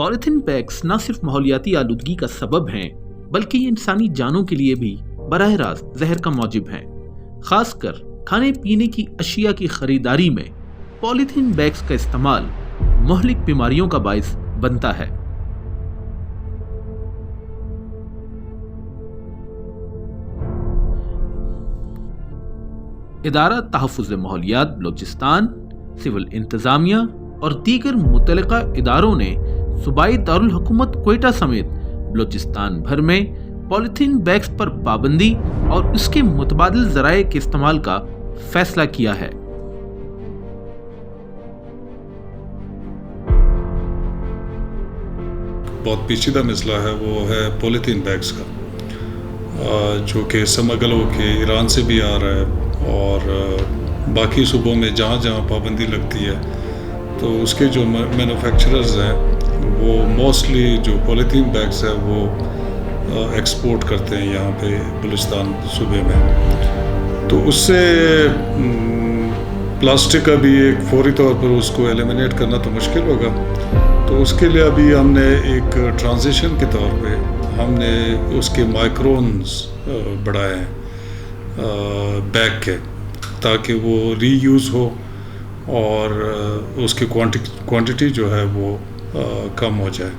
Polythene bags न सिर्फ माहौलियाती आलूदगी का सबब हैं, बल्कि ये इंसानी जानों के लिए भी बराह रास्त जहर का मौजिब हैं। खासकर खाने पीने की अशिया की खरीदारी में पॉलीथीन बैग्स का इस्तेमाल मुहलिक बीमारियों का बाइस बनता है। इदारा तहफ़्फ़ुज़ माहौलियात बलोचिस्तान, सिविल इंतज़ामिया और दीगर मुतल्लिक़ा इदारों ने सूबाई दारुल हुकूमत क्वेटा समेत बलोचिस्तान भर में पॉलीथीन बैग्स पर पाबंदी और उसके मुतबादिल ज़राए के इस्तेमाल का फैसला किया है। बहुत पेचीदा मसला है, वो है पॉलीथीन बैग्स का, जो कि स्मगल होके ईरान से भी आ रहा है और बाकी सूबों में जहाँ जहाँ पाबंदी लगती है तो उसके जो मैन्युफैक्चरर्स हैं वो मोस्टली जो पॉलीथीन बैग्स है वो एक्सपोर्ट करते हैं यहाँ पे बलूचिस्तान सूबे में। तो उससे प्लास्टिक का भी एक फौरी तौर पर उसको एलिमिनेट करना तो मुश्किल होगा, तो उसके लिए अभी हमने एक ट्रांजिशन के तौर पे हमने उसके माइक्रोन्स बढ़ाए हैं बैग के, ताकि वो रीयूज़ हो और उसकी क्वांटिटी जो है वो कम हो जाए।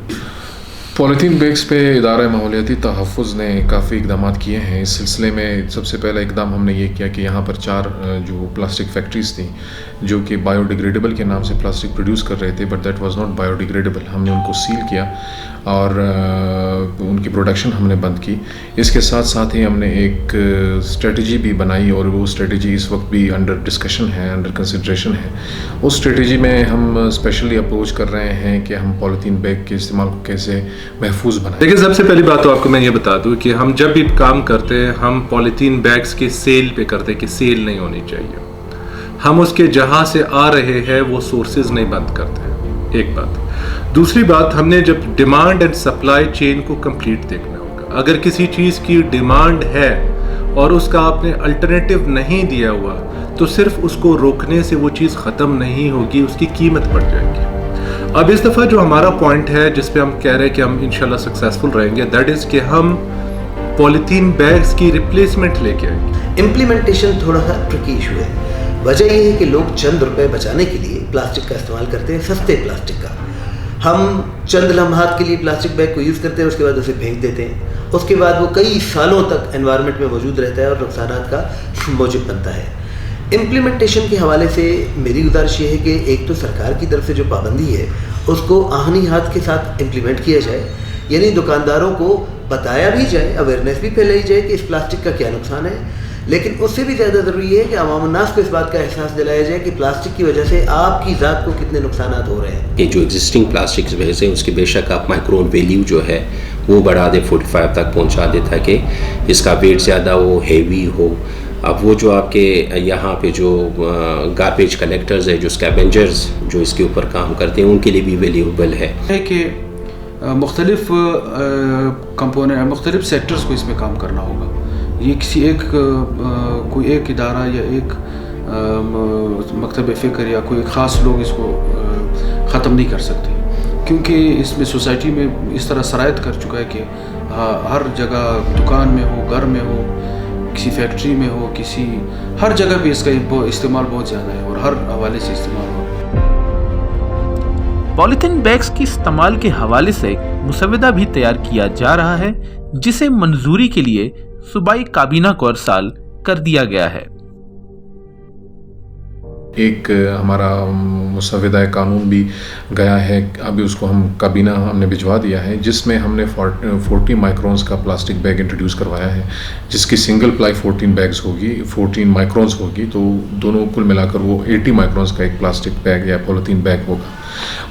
पॉलीथीन बैग्स पे इदारा माहौलियाती तहफ़्फ़ुज़ ने काफ़ी इक़दाम किए हैं। इस सिलसिले में सबसे पहला इक़दाम हमने ये किया कि यहाँ पर 4 जो प्लास्टिक फैक्ट्रीज़ थी जो कि बायोडिग्रेडेबल के नाम से प्लास्टिक प्रोड्यूस कर रहे थे, but that was not biodegradable. हमने उनको सील किया और उनकी प्रोडक्शन हमने बंद की। इसके साथ साथ ही हमने एक स्ट्रेटजी भी बनाई और वो स्ट्रेटजी इस वक्त भी अंडर डिस्कशन है, अंडर कंसिड्रेशन है। उस स्ट्रेटजी में हम स्पेशली अप्रोच कर रहे हैं कि हम पॉलीथीन बैग के इस्तेमाल को कैसे महफूज बनाएं। देखिए, सबसे पहली बात तो आपको मैं ये बता दूं कि हम जब भी काम करते हैं हम पॉलीथीन बैग्स के सेल पे करते हैं कि सेल नहीं होनी चाहिए। हम उसके जहाँ से आ रहे हैं वो सोर्सेज नहीं बंद करते हैं, एक बात। दूसरी बात, हमने जब डिमांड एंड सप्लाई चेन को कंप्लीट देखना होगा। अगर किसी चीज़ की डिमांड है और उसका आपने अल्टरनेटिव नहीं दिया हुआ तो सिर्फ उसको रोकने से वो चीज़ ख़त्म नहीं होगी, उसकी कीमत बढ़ जाएगी। अब इस दफ़ा जो हमारा पॉइंट है जिस पे हम कह रहे हैं कि हम इंशाल्लाह सक्सेसफुल रहेंगे, दैट इज़ कि हम पॉलीथीन बैग्स की रिप्लेसमेंट लेके आएंगे। इम्प्लीमेंटेशन थोड़ा सा ट्रिकी इशू है। वजह यह है कि लोग चंद रुपए बचाने के लिए प्लास्टिक का इस्तेमाल करते हैं, सस्ते प्लास्टिक का। हम चंद लम्हात के लिए प्लास्टिक बैग को यूज़ करते हैं, उसके बाद उसे फेंक देते हैं। उसके बाद वो कई सालों तक एनवायरनमेंट में मौजूद रहता है और नुकसानात का मौजब बनता है। इम्प्लीमेंटेशन के हवाले से मेरी गुजारिश ये है कि एक तो सरकार की तरफ से जो पाबंदी है उसको आहनी हाथ के साथ इम्प्लीमेंट किया जाए, यानी दुकानदारों को बताया भी जाए, अवेयरनेस भी फैलाई जाए कि इस प्लास्टिक का क्या नुकसान है। लेकिन उससे भी ज़्यादा ज़रूरी है कि अवाम उन्नास को इस बात का एहसास दिलाया जाए कि प्लास्टिक की वजह से आपकी ज़ात को कितने नुकसान हो रहे हैं। ये जो एग्जिस्टिंग प्लास्टिक की वजह से उसकी बेशक आप माइक्रोन वैल्यू जो है वो बढ़ा दे, 45 तक पहुंचा दे ताकि इसका वेट ज़्यादा हो, हेवी हो। अब वो जो आपके यहाँ पे जो गार्बेज कलेक्टर्स है, जो स्कैवेंजर्स जो इसके ऊपर काम करते हैं, उनके लिए भी वैल्यूएबल है कि मुख्तलिफ कंपोनेंट, मुख्तलिफ सेक्टर्स को इसमें काम करना होगा। ये किसी एक कोई एक इदारा या एक मकतब फ़िक्र या कोई ख़ास लोग इसको ख़त्म नहीं कर सकते, क्योंकि इसमें सोसाइटी में इस तरह शराइत कर चुका है कि हर जगह, दुकान में हो, घर में हो, किसी फैक्ट्री में हो, किसी हर जगह पे इसका इस्तेमाल बहुत ज़्यादा है और हर हवाले से इस्तेमाल हो। पॉलीथीन बैग्स के इस्तेमाल के हवाले से मुसवदा भी तैयार किया जा रहा है, जिसे मंजूरी के लिए सूबाई काबीना को अरसाल कर दिया गया है। एक हमारा मुसवदा कानून भी गया है, अभी उसको हम काबीना हमने भिजवा दिया है, जिसमें हमने 40 माइक्रोन्स का प्लास्टिक बैग इंट्रोड्यूस करवाया है, जिसकी सिंगल प्लाई 14 बैग्स होगी, 14 माइक्रोन्स होगी, तो दोनों कुल मिलाकर वो 80 माइक्रोन्स का एक प्लास्टिक बैग या पॉलीथीन बैग होगा।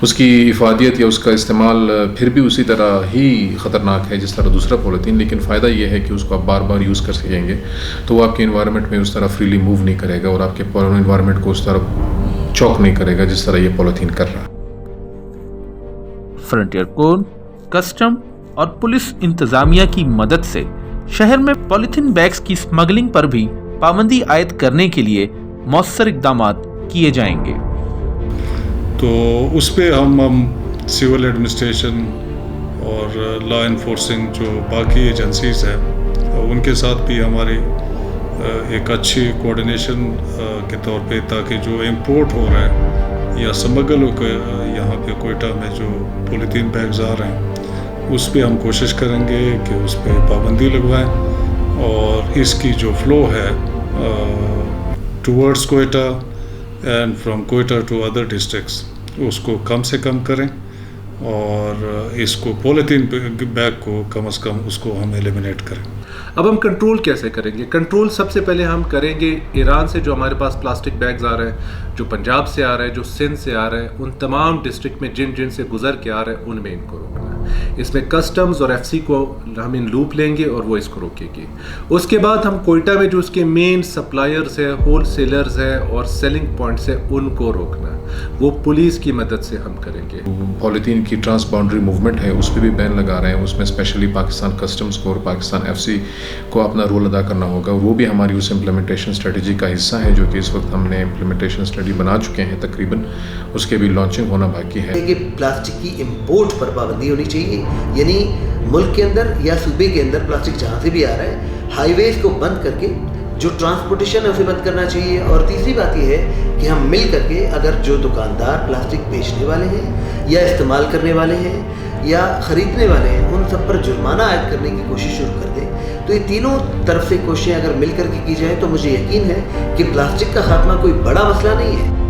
उसकी इफादियत या उसका इस्तेमाल फिर भी उसी तरह ही ख़तरनाक है जिस तरह दूसरा पॉलीथीन, लेकिन फ़ायदा ये है कि उसको आप बार बार यूज़ कर सकेंगे, तो वो आपके इन्वायरमेंट में उस तरह फ्रीली मूव नहीं करेगा और आपके इन्वायरमेंट को उस तरह चौक नहीं करेगा जिस तरह ये पॉलीथीन कर रहा है। फ्रंटियर कोर्ट, कस्टम और पुलिस इंतजामिया की मदद से शहर में पॉलीथीन बैग्स की स्मगलिंग पर भी पाबंदी आयद करने के लिए मौसर इक़दामात किए जाएंगे। तो उस पर हम सिविल एडमिनिस्ट्रेशन और लॉ इन्फोर्सिंग जो बाकी एजेंसीज़ हैं उनके साथ भी हमारी एक अच्छी कोऑर्डिनेशन के तौर पे, ताकि जो इंपोर्ट हो रहा है या स्मगल होकर यहाँ पे कोयटा में जो पॉलीथीन बैग्स आ रहे हैं उस पे हम कोशिश करेंगे कि उस पे पाबंदी लगवाएं और इसकी जो फ़्लो है towards Quetta and from Quetta to other districts उसको कम से कम करें और इसको पॉलीथीन बैग को कम से कम उसको हम एलिमिनेट करें। अब हम कंट्रोल कैसे करेंगे? कंट्रोल सबसे पहले हम करेंगे ईरान से जो हमारे पास प्लास्टिक बैग्स आ रहे हैं, जो पंजाब से आ रहे हैं, जो सिंध से आ रहे हैं, उन तमाम डिस्ट्रिक्ट में जिन जिन से गुजर के आ रहे हैं उनमें इनको रोकना है। इसमें कस्टम्स और एफसी को हम इन लूप लेंगे और वो इसको रोकेगी। उसके बाद हम कोयटा में जो उसके मेन सप्लायर्स है, होल सेलर्स है और सेलिंग पॉइंट्स है उनको रोकना है, वो पुलिस की मदद से हम करेंगे। पॉलीथीन की ट्रांस बाउंड्री मूवमेंट है उस पर भी बैन लगा रहे हैं, उसमें स्पेशली पाकिस्तान कस्टम्स को और पाकिस्तान एफसी को अपना रोल अदा करना होगा। वो भी हमारी उस इम्प्लीमेंटेशन स्ट्रेटजी का हिस्सा है जो कि इस वक्त हमने इम्प्लीमेंटेशन स्टडी बना चुके हैं तकरीबन, उसके भी लॉन्चिंग होना बाकी है। कि प्लास्टिक की इम्पोर्ट पर पाबंदी होनी चाहिए, यानी मुल्क के अंदर या सूबे के अंदर प्लास्टिक जहाँ से भी आ रहा है हाईवेज को बंद करके जो ट्रांसपोर्टेशन है उसे बंद करना चाहिए। और तीसरी बात यह है कि हम मिल करके अगर जो दुकानदार प्लास्टिक बेचने वाले हैं या इस्तेमाल करने वाले हैं या ख़रीदने वाले हैं उन सब पर जुर्माना आयद करने की कोशिश शुरू कर दें, तो ये तीनों तरफ से कोशिशें अगर मिल करके की जाए तो मुझे यकीन है कि प्लास्टिक का खात्मा कोई बड़ा मसला नहीं है।